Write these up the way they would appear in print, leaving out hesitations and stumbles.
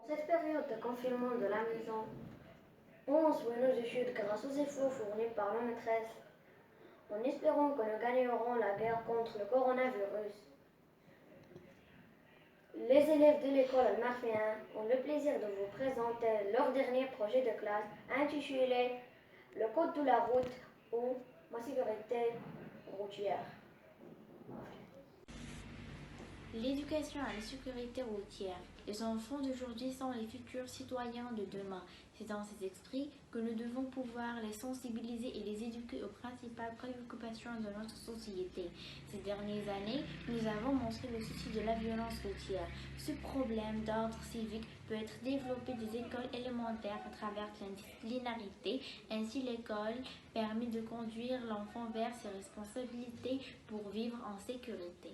Cette période de confinement de la maison, on suit nos études grâce aux efforts fournis par nos maîtresses, en espérant que nous gagnerons la guerre contre le coronavirus. Les élèves de l'école Al-Marfien ont le plaisir de vous présenter leur dernier projet de classe intitulé Le code de la route ou ma sécurité routière. L'éducation à la sécurité routière. Les enfants d'aujourd'hui sont les futurs citoyens de demain. C'est dans cet esprit que nous devons pouvoir les sensibiliser et les éduquer aux principales préoccupations de notre société. Ces dernières années, nous avons montré le souci de la violence routière. Ce problème d'ordre civique peut être développé des écoles élémentaires à travers l'indisciplinarité. Ainsi, l'école permet de conduire l'enfant vers ses responsabilités pour vivre en sécurité.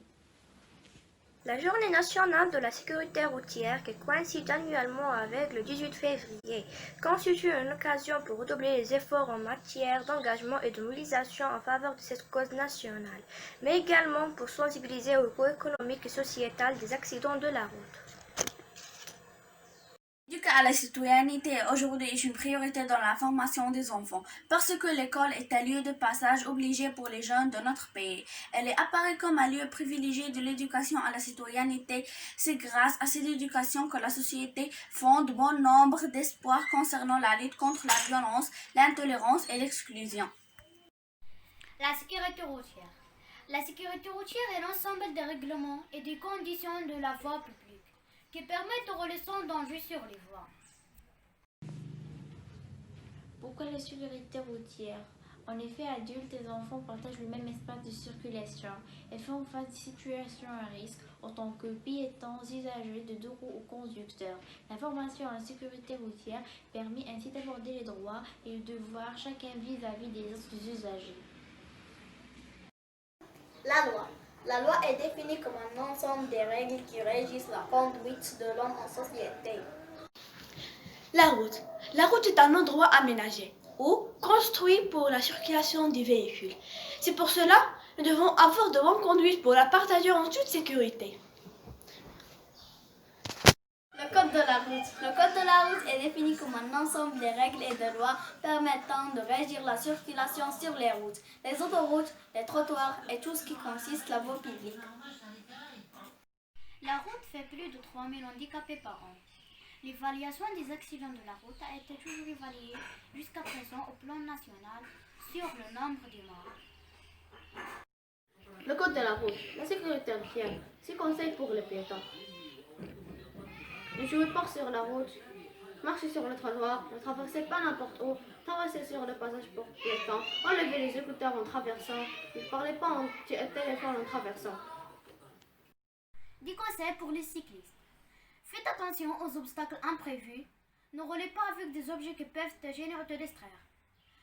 La Journée nationale de la sécurité routière, qui coïncide annuellement avec le 18 février, constitue une occasion pour redoubler les efforts en matière d'engagement et de mobilisation en faveur de cette cause nationale, mais également pour sensibiliser au coût économique et sociétal des accidents de la route. L'éducation à la citoyenneté aujourd'hui est une priorité dans la formation des enfants parce que l'école est un lieu de passage obligé pour les jeunes de notre pays. Elle est apparue comme un lieu privilégié de l'éducation à la citoyenneté. C'est grâce à cette éducation que la société fonde bon nombre d'espoirs concernant la lutte contre la violence, l'intolérance et l'exclusion. La sécurité routière. La sécurité routière est l'ensemble des règlements et des conditions de la voie publique qui permettent aux relations d'enjeux sur les voies. Pourquoi la sécurité routière? En effet, adultes et enfants partagent le même espace de circulation et font face à des situations à risque en tant que piétons, usagers de deux roues ou conducteurs. La formation en sécurité routière permet ainsi d'aborder les droits et les devoirs chacun vis-à-vis des autres usagers. La loi. La loi est définie comme un ensemble des règles qui régissent la conduite de l'homme en société. La route. La route est un endroit aménagé ou construit pour la circulation des véhicules. C'est pour cela que nous devons avoir de bonnes conduites pour la partager en toute sécurité. Le code de la route. Le code de la route est défini comme un ensemble des règles et de lois permettant de régir la circulation sur les routes, les autoroutes, les trottoirs et tout ce qui consiste la voie publique. La route fait plus de 3000 handicapés par an. L'évaluation des accidents de la route a été toujours évaluée jusqu'à présent au plan national sur le nombre de morts. Le code de la route, la sécurité routière, 6 conseils pour les piétons. Ne jouez pas sur la route, marchez sur le trottoir, ne traversez pas n'importe où, traversez sur le passage pour piétons, enlevez les écouteurs en traversant, ne parlez pas en téléphone en traversant. 10 conseils pour les cyclistes. Faites attention aux obstacles imprévus. Ne roulez pas avec des objets qui peuvent te gêner ou te distraire.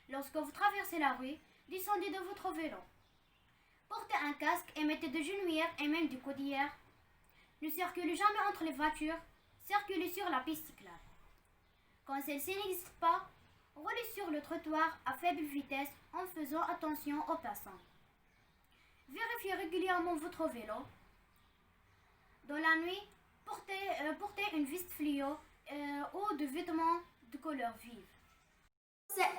Lorsque vous traversez la rue, descendez de votre vélo. Portez un casque et mettez des genouillères et même du codillère. Ne circulez jamais entre les voitures. Circulez sur la piste cyclable. Quand celle-ci n'existe pas, roulez sur le trottoir à faible vitesse en faisant attention aux passants. Vérifiez régulièrement votre vélo. Dans la nuit, portez une veste fluo ou des vêtements de couleur vive.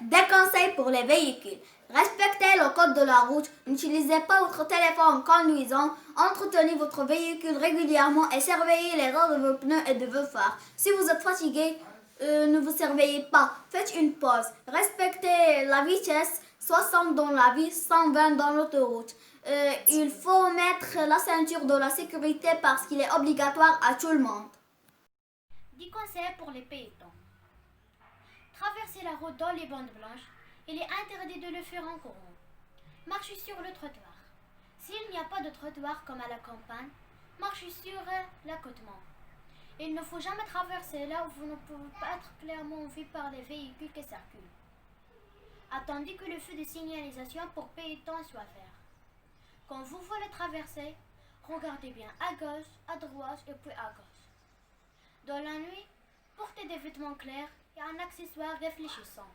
Des conseils pour les véhicules. Respectez le code de la route, n'utilisez pas votre téléphone en conduisant, entretenez votre véhicule régulièrement et surveillez l'état de vos pneus et de vos phares. Si vous êtes fatigué, ne vous surveillez pas, faites une pause. Respectez la vitesse, 60 dans la vie, 120 dans l'autoroute. Il faut mettre la ceinture de la sécurité parce qu'il est obligatoire à tout le monde. 10 conseils pour les piétons. Traverser la route dans les bandes blanches, il est interdit de le faire en courant. Marchez sur le trottoir. S'il n'y a pas de trottoir comme à la campagne, marchez sur l'accotement. Il ne faut jamais traverser là où vous ne pouvez pas être clairement vu par les véhicules qui circulent. Attendez que le feu de signalisation pour piétons soit vert. Quand vous voulez traverser, regardez bien à gauche, à droite et puis à gauche. Dans la nuit, portez des vêtements clairs et un accessoire réfléchissant.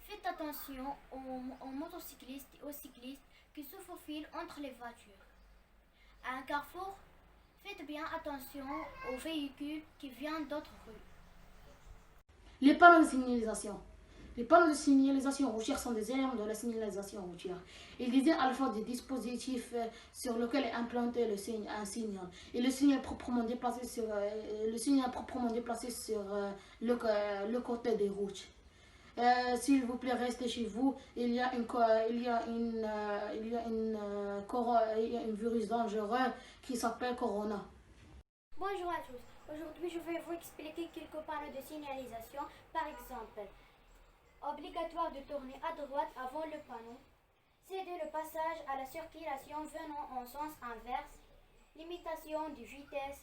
Faites attention aux motocyclistes et aux cyclistes qui se faufilent entre les voitures. À un carrefour, Faites bien attention aux véhicules qui viennent d'autres rues. Les panneaux de signalisation. Les panneaux de signalisation routière sont des éléments de la signalisation routière. Ils désignent à la fois des dispositifs sur lesquels est implanté un signal et le signal proprement déplacé sur le côté des routes. S'il vous plaît, restez chez vous. Il y a un virus dangereux qui s'appelle Corona. Bonjour à tous. Aujourd'hui, je vais vous expliquer quelques panneaux de signalisation. Par exemple, obligatoire de tourner à droite avant le panneau. Céder le passage à la circulation venant en sens inverse. Limitation de vitesse.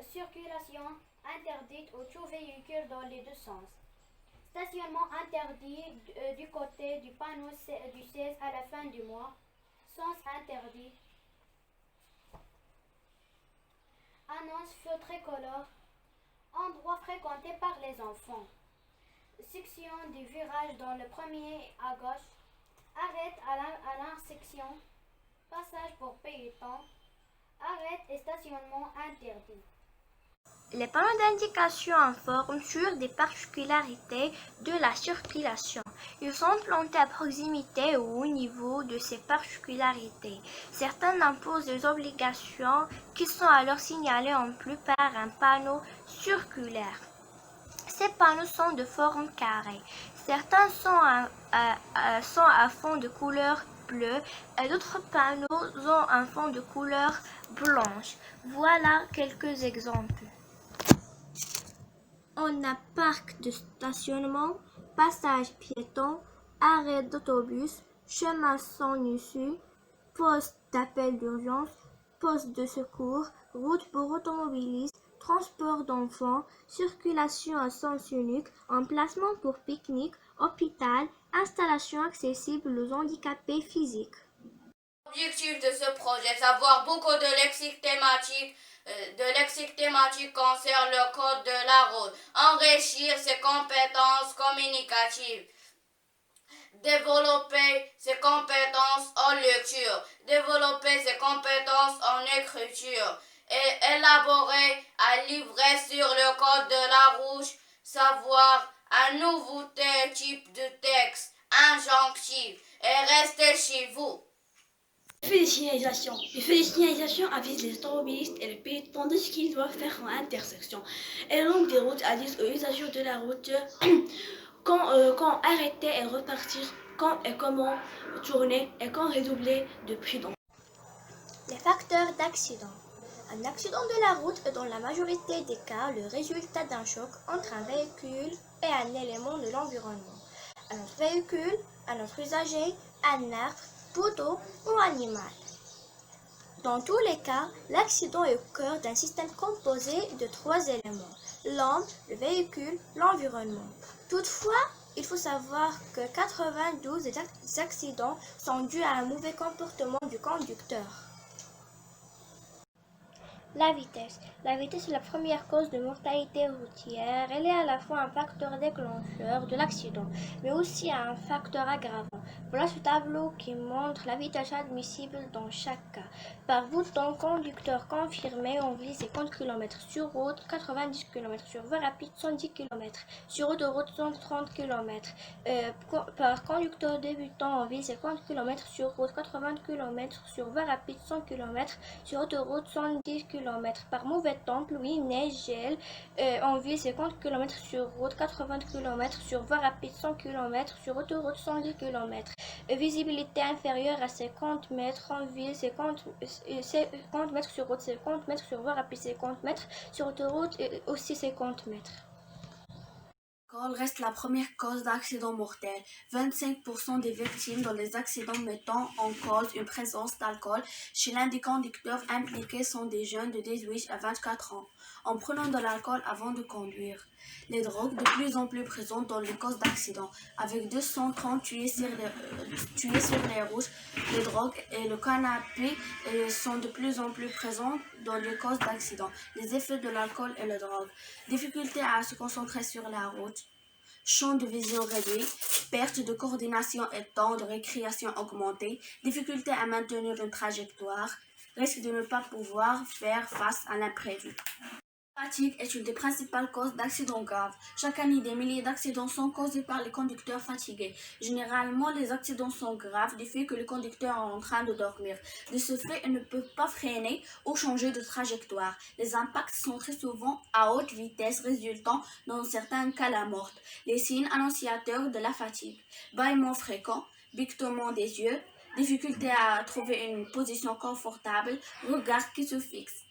Circulation interdite aux tout véhicules dans les deux sens. Stationnement interdit du côté du panneau du 16 à la fin du mois. Sens interdit. Annonce feu tricolore. Endroit fréquenté par les enfants. Section du virage dans le premier à gauche. Arrête à l'intersection. Passage pour piétons. Arrête et stationnement interdit. Les panneaux d'indication informent sur des particularités de la circulation. Ils sont plantés à proximité ou au niveau de ces particularités. Certains imposent des obligations qui sont alors signalées en plus par un panneau circulaire. Ces panneaux sont de forme carrée. Certains sont à fond de couleur bleue et d'autres panneaux ont un fond de couleur blanche. Voilà quelques exemples. On a parc de stationnement, passage piéton, arrêt d'autobus, chemin sans issue, poste d'appel d'urgence, poste de secours, route pour automobilistes, transport d'enfants, circulation à sens unique, emplacement pour pique-nique, hôpital, installation accessible aux handicapés physiques. L'objectif de ce projet, c'est d'avoir beaucoup de lexique thématique. Concerne le code de la route, enrichir ses compétences communicatives, développer ses compétences en lecture, développer ses compétences en écriture, et élaborer un livret sur le code de la route, savoir un nouveau type de texte, injonctif, et rester chez vous. Les feux de signalisation. Les feux de signalisation avisent les automobilistes et les piétons de ce qu'ils doivent faire en intersection. Et le long des routes avisent aux usagers de la route quand arrêter et repartir, quand et comment tourner et quand redoubler de prudence. Les facteurs d'accident. Un accident de la route est dans la majorité des cas le résultat d'un choc entre un véhicule et un élément de l'environnement. Un autre véhicule, un autre usager, un arbre, poteau ou animal. Dans tous les cas, l'accident est au cœur d'un système composé de 3 éléments, l'homme, le véhicule, l'environnement. Toutefois, il faut savoir que 92 des accidents sont dus à un mauvais comportement du conducteur. La vitesse. La vitesse est la première cause de mortalité routière. Elle est à la fois un facteur déclencheur de l'accident, mais aussi un facteur aggravant. Voilà ce tableau qui montre la vitesse admissible dans chaque cas. Par bouton conducteur confirmé, on vise 50 km sur route, 90 km sur voie rapide, 110 km sur autoroute, 130 km. Par conducteur débutant, on vise 50 km sur route, 80 km sur voie rapide, 100 km sur autoroute, 110 km. Par mauvais temps, pluie, neige, gel, on vise 50 km sur route, 80 km sur voie rapide, 100 km sur autoroute, 110 km. Visibilité inférieure à 50 mètres, on vise 50 mètres sur route, 50 mètres sur voie rapide, 50 mètres sur autoroute, aussi 50 mètres. L'alcool reste la première cause d'accident mortel. 25% des victimes dans les accidents mettant en cause une présence d'alcool chez l'un des conducteurs impliqués sont des jeunes de 18 à 24 ans, en prenant de l'alcool avant de conduire. Les drogues de plus en plus présentes dans les causes d'accident, avec 230 tués sur les routes, les drogues et le canapé sont de plus en plus présents dans les causes d'accident. Les effets de l'alcool et la drogue. Difficulté à se concentrer sur la route. Champ de vision réduit, perte de coordination et temps de récréation augmenté, difficulté à maintenir une trajectoire, risquent de ne pas pouvoir faire face à l'imprévu. La fatigue est une des principales causes d'accidents graves. Chaque année, des milliers d'accidents sont causés par les conducteurs fatigués. Généralement, les accidents sont graves du fait que le conducteur est en train de dormir. De ce fait, il ne peut pas freiner ou changer de trajectoire. Les impacts sont très souvent à haute vitesse, résultant dans certains cas la mort. Les signes annonciateurs de la fatigue: bâillement fréquent, piquement des yeux, difficulté à trouver une position confortable, regard qui se fixe.